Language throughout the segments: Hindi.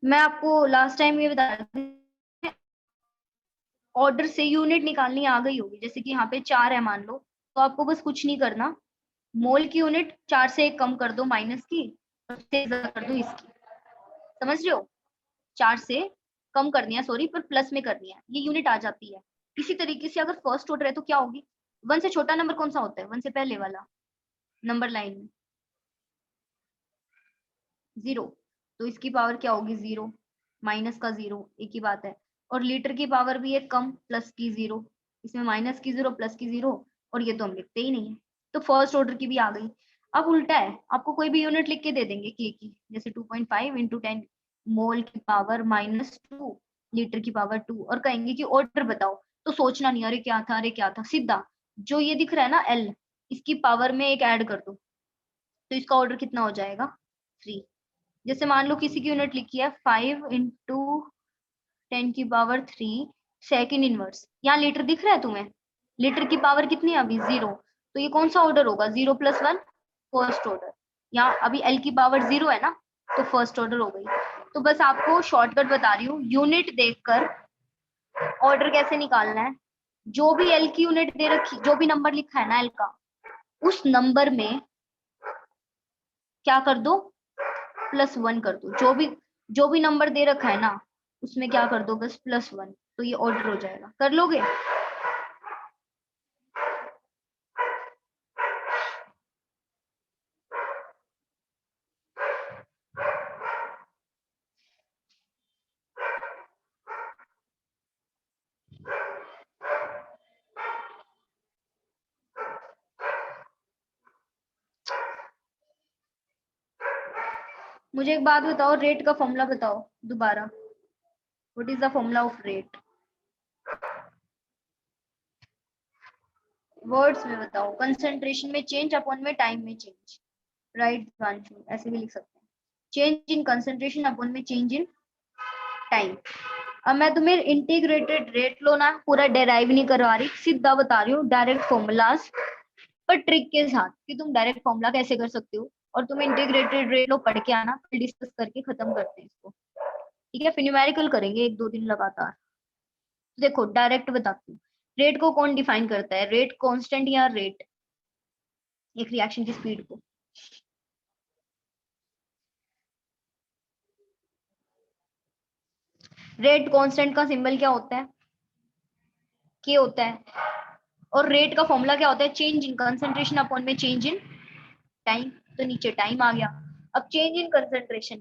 मैं आपको लास्ट टाइम ये बता रही थी, ऑर्डर से यूनिट निकालनी आ गई होगी। जैसे कि यहाँ पे 4 है मान लो, तो आपको बस कुछ नहीं करना, मोल की यूनिट 4 से 1 कम कर दो माइनस की, और से ज्यादा कर दो इसकी। समझ रहे हो? 4 से कम करनी है, सॉरी, पर प्लस में करनी है, ये यूनिट आ जाती है। इसी तरीके से अगर फर्स्ट ऑर्डर है तो क्या होगी, 1 से छोटा नंबर कौन सा होता है, 1 से पहले वाला नंबर लाइन में, 0। तो इसकी पावर क्या होगी, 0, माइनस का 0, एक ही बात है। और लीटर की पावर भी है कम, प्लस की 0, इसमें माइनस की 0 प्लस की 0, और ये तो हम लिखते ही नहीं है। तो फर्स्ट ऑर्डर की भी आ गई। अब उल्टा है, आपको कोई भी यूनिट लिख के दे देंगे के की, जैसे 2.5 इंटू 10 मोल की पावर -2 लीटर की पावर 2, और कहेंगे कि ऑर्डर बताओ। तो सोचना नहीं, अरे क्या था, अरे क्या था, सीधा जो ये दिख रहा है ना एल, इसकी पावर में एक ऐड कर दो, तो इसका ऑर्डर कितना हो जाएगा, 3। जैसे मान लो किसी की यूनिट लिखी है 5 इंटू 10 की पावर 3 सेकेंड इनवर्स, यहाँ लीटर दिख रहा है तुम्हें, लीटर की पावर कितनी है अभी, 0। तो ये कौन सा ऑर्डर होगा, 0+1, फर्स्ट ऑर्डर। यहाँ अभी एल की पावर 0 है ना, तो फर्स्ट ऑर्डर हो गई। तो बस आपको शॉर्टकट बता रही हूँ, यूनिट देखकर ऑर्डर कैसे निकालना है। जो भी एल की यूनिट दे रखी, जो भी नंबर लिखा है ना एल का, उस नंबर में क्या कर दो, +1 कर दो। जो भी नंबर दे रखा है ना, उसमें क्या कर दो, बस +1, तो ये ऑर्डर हो जाएगा। कर लोगे? मुझे एक बात बताओ, रेट का फॉर्मूला बताओ दोबारा। What is the formula of rate? Words में बताओ। कंसंट्रेशन में चेंज अपॉन में टाइम में चेंज, राइट दिवांशु? ऐसे भी लिख सकते हैं, चेंज इन कंसंट्रेशन अपॉन में चेंज इन टाइम। अब मैं तुम्हें इंटीग्रेटेड रेट लो ना पूरा डेराइव नहीं करवा रही, सीधा बता रही हूँ डायरेक्ट फॉर्मूलाज, पर ट्रिक के साथ कि तुम डायरेक्ट फॉर्मूला कैसे कर सकते हो। और तुम इंटीग्रेटेड रेट लो पढ़ के आना, फिर डिस्कस करके खत्म करते हैं इसको, ठीक है? फिर न्यूमेरिकल करेंगे 1-2 दिन लगातार। देखो डायरेक्ट बताती हूँ, रेट को कौन डिफाइन करता है, रेट कांस्टेंट या रेट, एक रिएक्शन की स्पीड को। रेट कांस्टेंट का सिंबल क्या होता है, के होता है। और रेट का फॉर्मूला क्या होता है, चेंज इन कंसंट्रेशन अपॉन में चेंज इन टाइम। तो नीचे टाइम आ गया। अब चेंज इन कंसंट्रेशन,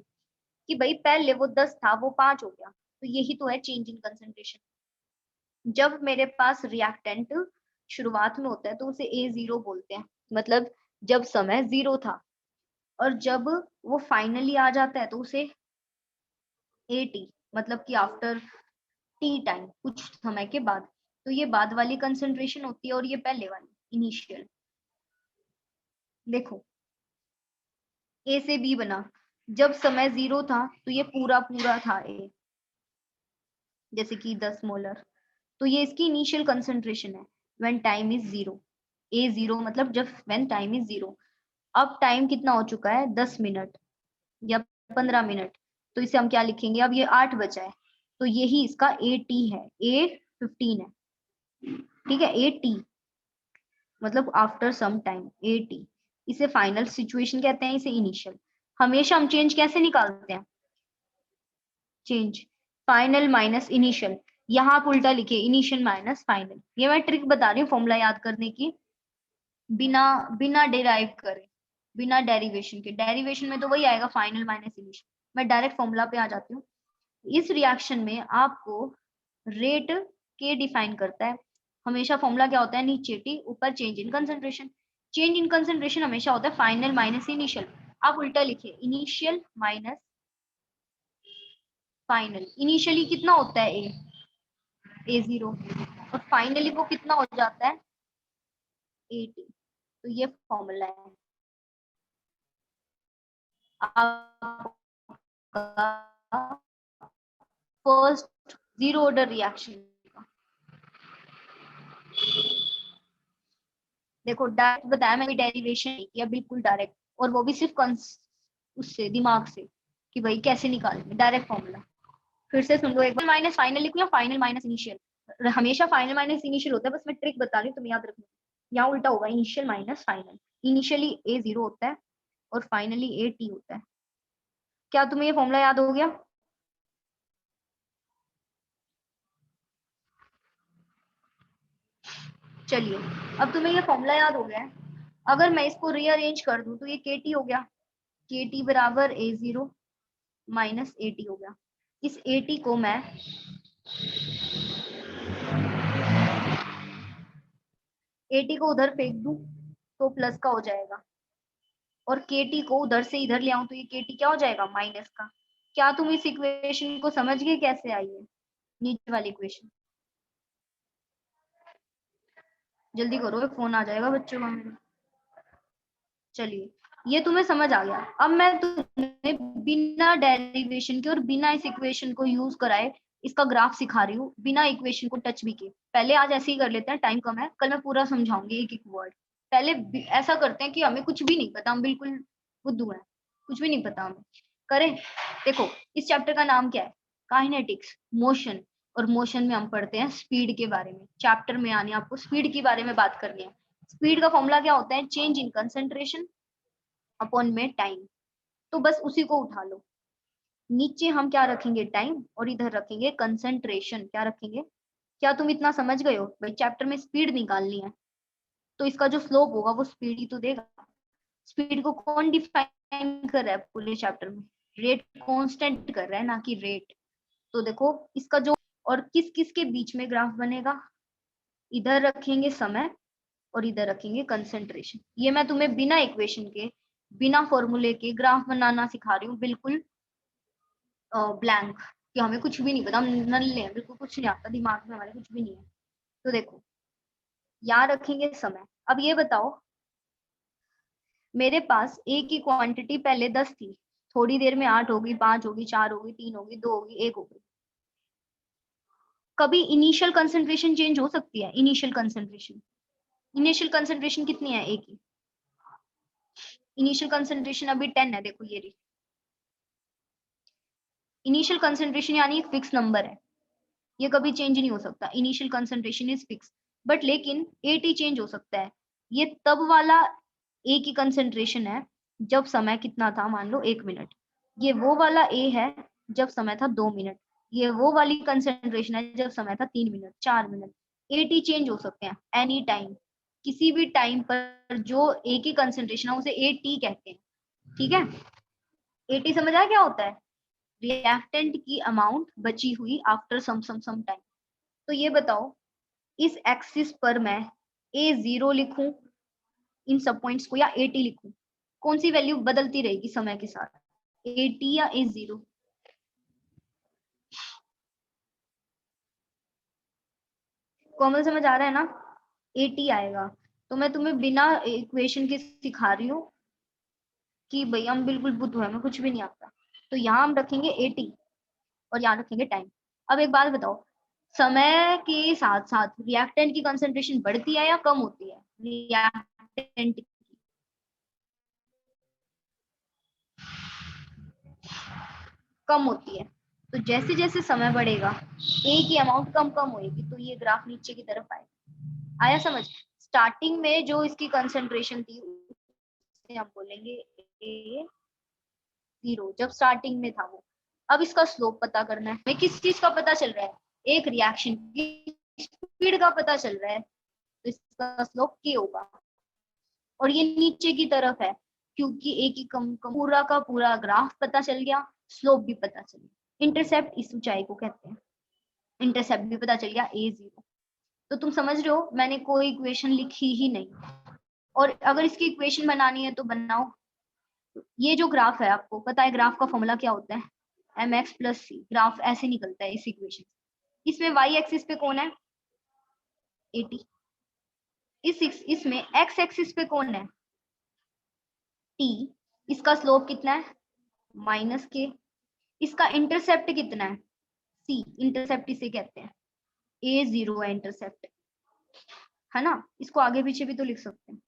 कि भाई पहले वो 10 था वो 5 हो गया, तो यही तो है चेंज इन कंसंट्रेशन। जब मेरे पास रिएक्टेंट शुरुआत में होता है तो उसे A0 बोलते हैं, मतलब जब समय 0 था। और जब वो फाइनली आ जाता है तो उसे AT, मतलब कि आफ्टर टी टाइम, कुछ समय के बाद। तो ये बाद वाली कंसंट्रेशन होती है और ये पहले वाली इनिशियल। देखो ए से बी बना, जब समय 0 था तो ये पूरा पूरा था ए, जैसे कि 10 मोलर। तो ये इसकी इनिशियल कंसंट्रेशन है व्हेन टाइम इज 0। A0 मतलब जब व्हेन टाइम इज 0। अब टाइम कितना हो चुका है, 10 मिनट या 15 मिनट। तो इसे हम क्या लिखेंगे, अब ये 8 बचा है, तो यही इसका AT है, A15 है, ठीक है? AT मतलब आफ्टर सम टाइम, AT। इसे फाइनल सिचुएशन कहते हैं, इसे इनिशियल। हमेशा हम चेंज कैसे निकालते हैं, चेंज फाइनल माइनस इनिशियल। यहाँ आप उल्टा लिखिए, इनिशियल माइनस फाइनल। ये मैं ट्रिक बता रही हूँ फॉर्मूला याद करने की, बिना बिना डेराइव करे, बिना डेरिवेशन के। डेरिवेशन में तो वही आएगा, फाइनल माइनस इनिशियल। मैं डायरेक्ट फॉर्मूला पे आ जाती हूँ। इस रिएक्शन में आपको रेट के डिफाइन करता है। हमेशा फॉर्मूला क्या होता है, नीचे टी ऊपर change in concentration. Change in concentration हमेशा होता है फाइनल माइनस इनिशियल। आप उल्टा लिखिए, इनिशियल माइनस फाइनल। इनिशियली कितना होता है A0, और फाइनली वो कितना हो जाता है AT। तो ये फॉर्मूला है आपका फर्स्ट जीरो ऑर्डर रिएक्शन का। देखो डायरेक्ट बताया मैंने, डेरिवेशन नहीं किया, बिल्कुल डायरेक्ट, और वो भी सिर्फ उससे दिमाग से। कि भाई कैसे निकालेंगे, डायरेक्ट फॉर्मूला। फिर से सुन लो एक बार, माइनस फाइनल लिखूं या फाइनल माइनस इनिशियल? हमेशा फाइनल माइनस इनिशियल होता है, बस मैं ट्रिक बता रही हूँ, तुम याद रखना। यहाँ उल्टा होगा, इनिशियल माइनस फाइनल। इनिशियली ए 0 होता है और फाइनली ए टी होता है। क्या तुम्हें ये फॉर्मूला याद हो गया? चलिए, अब तुम्हें ये फॉर्मूला याद हो गया है। अगर मैं इसको रीअरेंज कर दूं तो ये के टी हो गया, के टी बराबर ए 0 माइनस ए टी हो गया। इस ए टी को मैं ए टी को उधर फेंक दूं तो प्लस का हो जाएगा, और के टी को उधर से इधर ले आऊं तो ये के टी क्या हो जाएगा, माइनस का। क्या तुम इस इक्वेशन को समझ गए कैसे आई है, नीचे वाली इक्वेशन? जल्दी करो, एक फोन आ जाएगा बच्चों का मेरे। चलिए, ये तुम्हें समझ आ गया। अब मैं तुम्हें बिना डेरिवेशन के और बिना इस इक्वेशन को यूज कराए इसका ग्राफ सिखा रही हूँ, बिना इक्वेशन को टच भी किए। पहले आज ऐसे ही कर लेते हैं, टाइम कम है, कल मैं पूरा समझाऊंगी एक एक वर्ड। पहले ऐसा करते हैं कि हमें कुछ भी नहीं पता, हम बिल्कुल बुद्धू हैं, कुछ भी नहीं पता हमें। करें? देखो, इस चैप्टर का नाम क्या है? Kinetics, motion. और मोशन में हम पढ़ते हैं स्पीड के बारे में। चैप्टर में आने आपको स्पीड के बारे में बात करनी है। स्पीड का फॉर्मूला क्या होता है? चेंज इन कंसंट्रेशन अपॉन में टाइम। तो बस उसी को उठा लो। नीचे हम क्या रखेंगे? टाइम, और इधर रखेंगे कंसंट्रेशन। क्या रखेंगे? क्या तुम इतना समझ गए हो? भाई चैप्टर में स्पीड निकालनी है तो इसका जो स्लोप होगा वो स्पीड ही तो देगा। स्पीड को कौन डिफाइन कर रहा है पूरे चैप्टर में? रेट कांस्टेंट कर रहा है, ना कि रेट। तो देखो इसका जो, और किस किस के बीच में ग्राफ बनेगा? इधर रखेंगे समय और इधर रखेंगे कंसंट्रेशन। ये मैं तुम्हें बिना इक्वेशन के, बिना फॉर्मूले के ग्राफ बनाना सिखा रही हूँ, बिल्कुल ब्लैंक, कि हमें कुछ भी नहीं पता, हम नल्ले हैं, बिल्कुल कुछ नहीं आता दिमाग में हमारे, कुछ भी नहीं है। तो देखो, यहाँ रखेंगे समय। अब ये बताओ, मेरे पास ए की क्वांटिटी पहले 10 थी, थोड़ी देर में 8 होगी, 5 होगी, 4 होगी, 3 होगी, 2 होगी, 1 होगी। कभी इनिशियल कंसंट्रेशन चेंज हो सकती है? इनिशियल कंसंट्रेशन, इनिशियल कंसंट्रेशन कितनी है ए की? इनिशियल कंसंट्रेशन अभी 10 है, देखो ये रही। इनिशियल कंसंट्रेशन यानी एक फिक्स नंबर है, ये कभी चेंज नहीं हो सकता। Initial concentration is fix. But लेकिन एटी चेंज हो सकता है। ये तब वाला ए की कंसंट्रेशन है जब समय कितना था, मान लो 1 मिनट। ये वो वाला ए है जब समय था 2 मिनट। ये वो वाली कंसंट्रेशन है जब समय था 3 मिनट, 4 मिनट। एटी चेंज हो सकते हैं एनी टाइम, किसी भी टाइम पर। जो ए की कंसंट्रेशन है उसे ए टी कहते हैं, ठीक है? एटी समझ आया क्या होता है? रिएक्टेंट की अमाउंट बची हुई आफ्टर सम टाइम। तो ये बताओ, इस एक्सिस पर मैं ए 0 लिखूं इन सब पॉइंट्स को, या ए टी लिखूं? कौन सी वैल्यू बदलती रहेगी समय के साथ, ए टी या ए 0? कॉमन समझ आ रहा है ना? ए टी आएगा। तो मैं तुम्हें बिना इक्वेशन के सिखा रही हूँ कि भाई हम बिल्कुल बुद्धू है, हमें कुछ भी नहीं आता। तो यहाँ हम रखेंगे ए टी और यहाँ रखेंगे टाइम। अब एक बात बताओ, समय के साथ साथ रिएक्टेंट की कंसंट्रेशन बढ़ती है या कम होती है? रिएक्टेंट की कम होती है। तो जैसे जैसे समय बढ़ेगा ए की अमाउंट कम कम होगी, तो ये ग्राफ नीचे की तरफ आएगा। आया समझ? स्टार्टिंग में जो इसकी कंसंट्रेशन थी उसे हम बोलेंगे ए 0, जब स्टार्टिंग में था वो। अब इसका स्लोप पता करना है। हमें किस चीज का पता चल रहा है? एक रिएक्शन की स्पीड का पता चल रहा है, तो इसका स्लोप के होगा। और ये नीचे की तरफ है क्योंकि ए की कम कम, पूरा का पूरा ग्राफ पता चल गया, स्लोप भी पता चल गया। इंटरसेप्ट इस ऊंचाई को कहते हैं। इंटरसेप्ट भी पता चल गया ए 0। तो तुम समझ रहे हो, मैंने कोई इक्वेशन लिखी ही नहीं। और अगर इसकी इक्वेशन बनानी है तो बनाओ। ये जो ग्राफ है, आपको पता है ग्राफ का फॉर्मूला क्या होता है? एम एक्स प्लस सी। ग्राफ ऐसे निकलता है इस इक्वेशन। इसमें वाई एक्सिस पे कौन है? एटी। इसमें एक्स एक्सिस पे कौन है? टी। इसका स्लोप कितना है? माइनस के। इसका इंटरसेप्ट कितना है? सी। इंटरसेप्ट इसे कहते हैं। ए 0 है इंटरसेप्ट, है ना? इसको आगे पीछे भी तो लिख सकते हैं।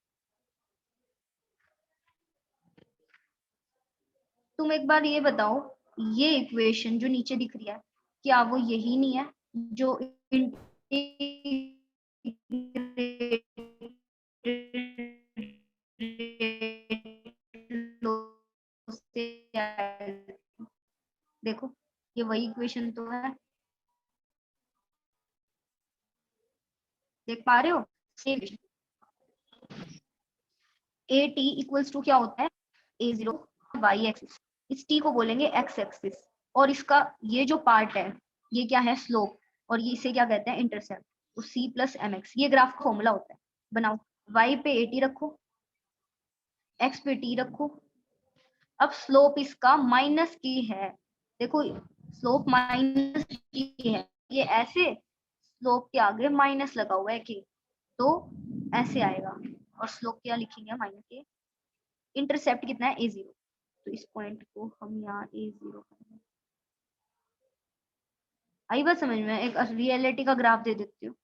तुम एक बार ये बताओ, ये इक्वेशन जो नीचे दिख रही है, क्या वो यही नहीं है जो देखो ये वही इक्वेशन तो है, देख पा रहे हो? Same A T equals to क्या होता है, ए जीरो वाई एक्सिस, इस टी को बोलेंगे एक्स एक्सिस, और इसका ये जो पार्ट है ये क्या है, स्लोप, और ये इसे क्या कहते हैं, इंटरसेप्ट। तो सी प्लस एम एक्स ये ग्राफ का फॉर्मूला होता है। बनाओ, वाई पे ए टी रखो, एक्स पे टी रखो। अब स्लोप इसका माइनस की है, देखो स्लोप माइनस की है, ये ऐसे स्लोप के आगे माइनस लगा हुआ है कि, तो ऐसे आएगा, और स्लोप क्या लिखेंगे माइनस के, इंटरसेप्ट कितना है, ए जीरो, तो इस पॉइंट को हम यहाँ ए जीरो करेंगे। आई बात समझ में? एक रियलिटी का ग्राफ दे देती हूँ।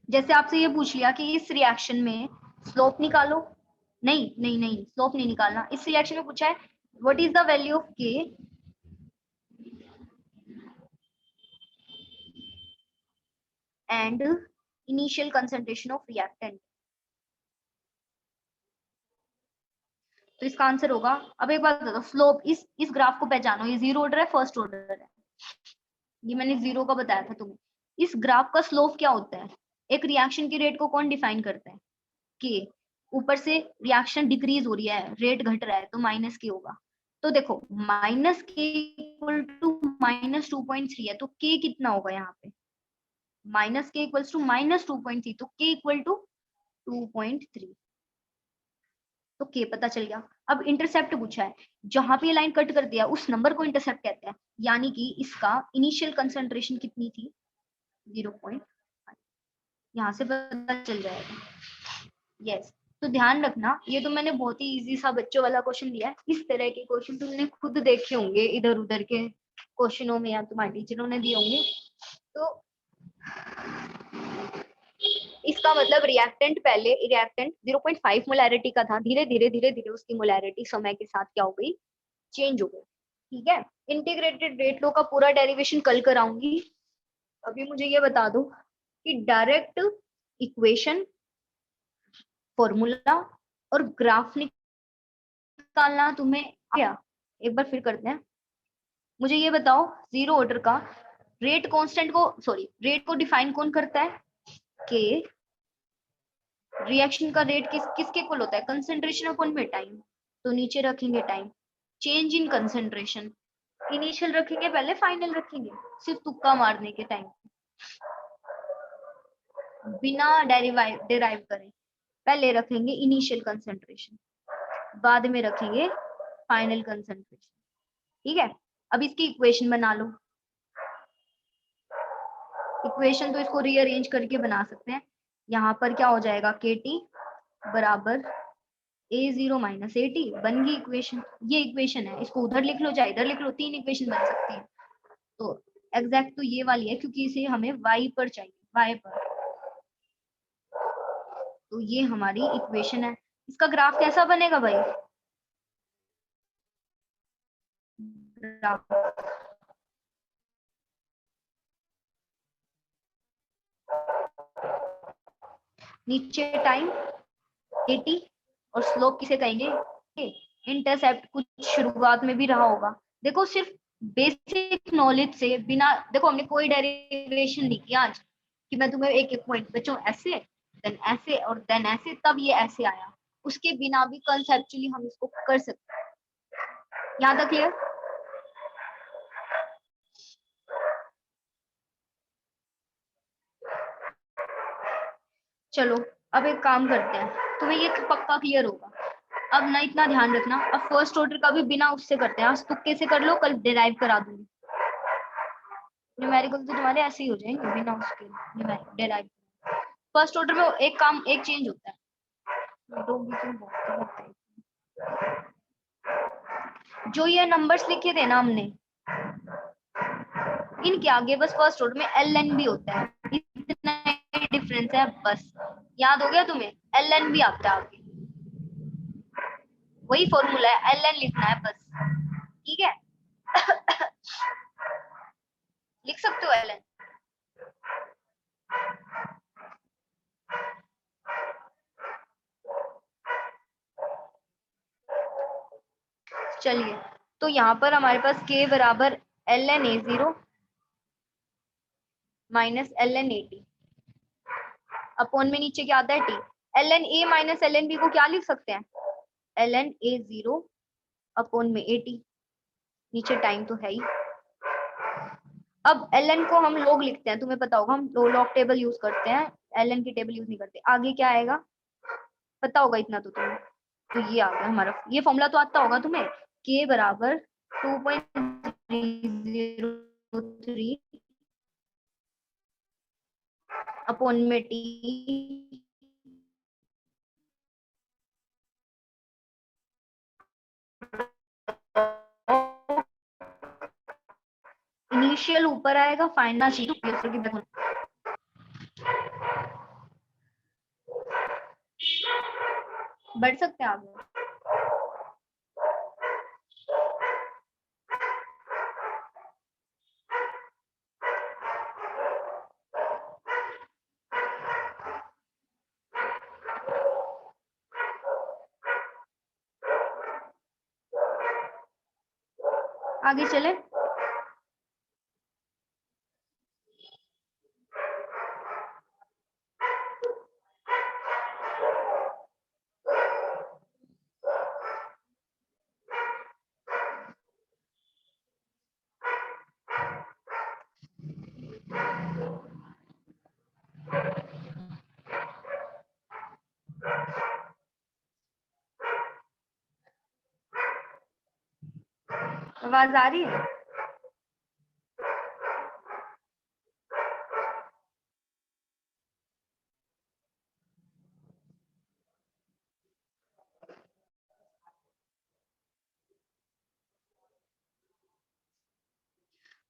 जैसे आपसे ये पूछ लिया कि इस रिएक्शन में स्लोप निकालो, नहीं नहीं नहीं, स्लोप नहीं निकालना। इस रिएक्शन में पूछा है what is the value of K and initial concentration of reactant, तो इसका आंसर होगा, अब एक बात बताओ, स्लोप इस ग्राफ को पहचानो, ये जीरो ऑर्डर है, फर्स्ट ऑर्डर है, ये मैंने जीरो का बताया था तुम्हें। इस ग्राफ का स्लोप क्या होता है, एक रिएक्शन की रेट को कौन डिफाइन करता है, के, ऊपर से रिएक्शन डिक्रीज हो रही है, रेट घट रहा है, तो माइनस के होगा। तो देखो माइनस के इक्वल टू -2.3 है, तो के कितना होगा यहाँ पे, माइनस के इक्वल्स टू -2.3, तो के इक्वल टू 2.3, तो के पता चल गया। अब इंटरसेप्ट पूछा है, जहां पे ये लाइन कट कर दिया उस नंबर को इंटरसेप्ट कहते हैं, यानी कि इसका इनिशियल कंसंट्रेशन कितनी थी, 0.5, यहाँ से पता चल जाएगा। यस, तो ध्यान रखना, ये तो मैंने बहुत ही इजी सा बच्चों वाला क्वेश्चन दिया है, इस तरह के क्वेश्चन तुमने खुद देखे होंगे इधर उधर के क्वेश्चनों में, या तुम्हारे टीचरों ने दिए होंगे। तो इसका मतलब रिएक्टेंट, पहले रिएक्टेंट 0.5 मोलैरिटी का था, धीरे धीरे धीरे धीरे उसकी मोलैरिटी समय के साथ क्या हो गई, चेंज हो गई। ठीक है, इंटीग्रेटेड रेट लो का पूरा डेरिवेशन कल कराऊंगी, अभी मुझे ये बता दो कि डायरेक्ट इक्वेशन, फॉर्मूला और ग्राफ निकालना तुम्हें आया? एक बार फिर करते हैं, मुझे ये बताओ, जीरो ऑर्डर का रेट कांस्टेंट को, सॉरी रेट को डिफाइन कौन करता है, के, रिएक्शन का रेट किसके इक्वल होता है, कंसंट्रेशन अपॉन में टाइम, तो नीचे रखेंगे time, change in concentration, initial रखेंगे पहले, फाइनल रखेंगे सिर्फ तुक्का मारने के टाइम, बिना डेराइव करें, पहले रखेंगे इनिशियल कंसंट्रेशन, बाद में रखेंगे फाइनल कंसंट्रेशन। ठीक है, अब इसकी इक्वेशन बना लो, इक्वेशन तो इसको रीअरेंज करके बना सकते हैं। यहाँ पर क्या हो जाएगा, के टी बराबर ए जीरो माइनस ए टी, बन गई इक्वेशन। ये इक्वेशन है, इसको उधर लिख लो चाहे इधर लिख लो, 3 इक्वेशन बन सकती है। तो एग्जैक्ट तो ये वाली है, क्योंकि इसे हमें y पर चाहिए, y पर, तो ये हमारी इक्वेशन है। इसका ग्राफ कैसा बनेगा भाई, ग्राफ नीचे टाइम 80 और स्लोप किसे कहेंगे, इंटरसेप्ट कुछ शुरुआत में भी रहा होगा। देखो सिर्फ बेसिक नॉलेज से, बिना देखो हमने कोई डेरिवेशन नहीं किया आज कि मैं तुम्हें एक एक पॉइंट, बच्चों ऐसे देन ऐसे और देन ऐसे, तब ये ऐसे आया, उसके बिना भी कंसेप्चुअली हम इसको कर सकते हैं। यहाँ तक क्लियर? चलो अब एक काम करते हैं, तुम्हें ये पक्का क्लियर होगा। अब ना इतना ध्यान रखना, अब फर्स्ट ऑर्डर का भी बिना उससे करते हैं, आज तुक्के से कर लो, कल डिराइव करा दूंगी। न्यूमेरिकल तो तुम्हारे ऐसे ही हो जाएंगे बिना उसके डिराइव। फर्स्ट ऑर्डर में एक काम, एक चेंज होता है। दो बीच में बहुत गलत है। जो ये नंबर्स लिखे थे ना हमने, इनके आगे बस फर्स्ट ऑर्डर में एल एन भी होता है, इतना डिफरेंस है बस। याद हो गया तुम्हें? एल एन भी आता है आगे, वही फॉर्मूला है, एल एन लिखना है बस। ठीक है? लिख सकते हो एल एन। चलिए, तो यहाँ पर हमारे पास के बराबर L N A zero minus L N A T, upon में नीचे क्या आता है T. L N A minus L N B को क्या लिख सकते हैं? L N A zero upon में ए टी, नीचे टाइम तो है ही। अब एल एन को हम लोग लिखते हैं, तुम्हें पता होगा हम लॉग टेबल यूज करते हैं, एल एन की टेबल यूज नहीं करते। आगे क्या आएगा पता होगा इतना तो तुम्हें। तो ये आ गया हमारा, ये फॉर्मूला तो आता होगा तुम्हें, के बराबर 2.303 अपॉन में टी इनिशियल ऊपर आएगा, फाइनल की बढ़ सकते हैं आगे। आगे चले। आवाज आ रही है?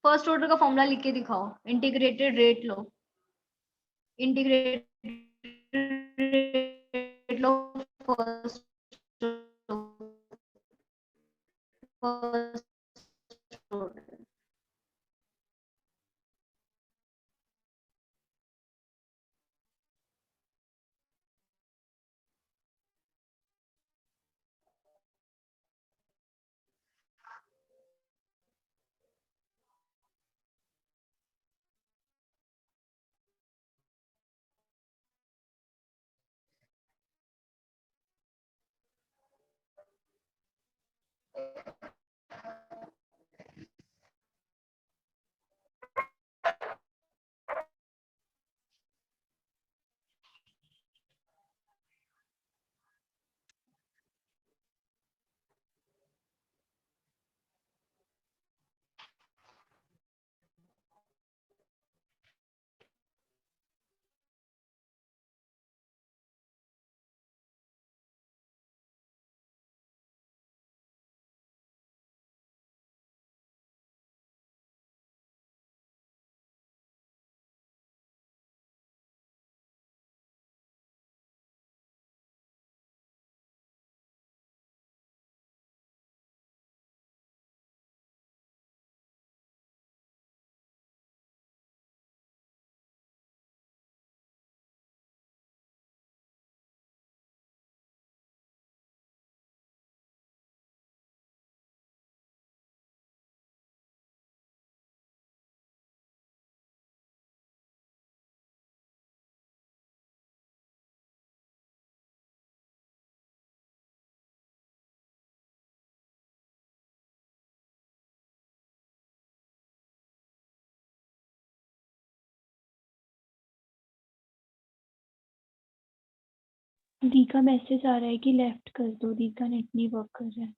फर्स्ट ऑर्डर का फॉर्मूला लिख के दिखाओ, इंटीग्रेटेड रेट लो, इंटीग्रेटेड रेट लो फर्स्ट ऑर्डर। दी का मैसेज आ रहा है कि लेफ्ट कर दो, दी का नेट नहीं वर्क कर रहा है।